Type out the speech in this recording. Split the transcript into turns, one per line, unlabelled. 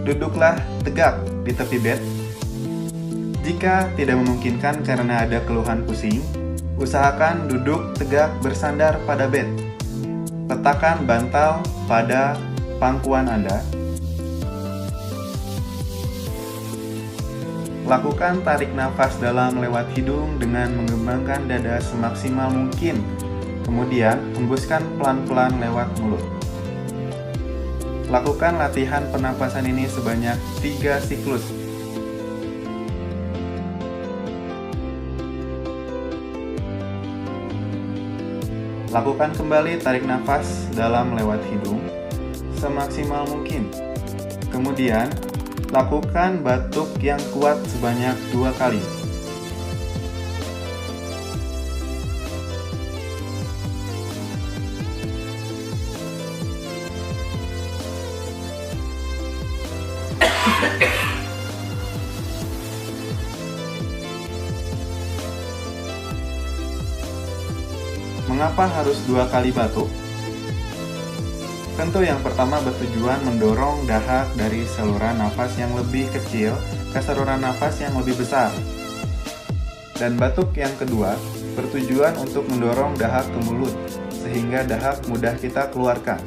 duduklah tegak di tepi bed. Jika tidak memungkinkan karena ada keluhan pusing, usahakan duduk tegak bersandar pada bed. Letakkan bantal pada pangkuan Anda. Lakukan tarik nafas dalam lewat hidung dengan mengembangkan dada semaksimal mungkin. Kemudian, hembuskan pelan-pelan lewat mulut. Lakukan latihan pernapasan ini sebanyak 3 siklus. Lakukan kembali tarik nafas dalam lewat hidung semaksimal mungkin. Kemudian, lakukan batuk yang kuat sebanyak 2 kali. Mengapa harus 2 kali batuk? Tentu yang pertama bertujuan mendorong dahak dari saluran nafas yang lebih kecil ke saluran nafas yang lebih besar. Dan batuk yang kedua bertujuan untuk mendorong dahak ke mulut, sehingga dahak mudah kita keluarkan.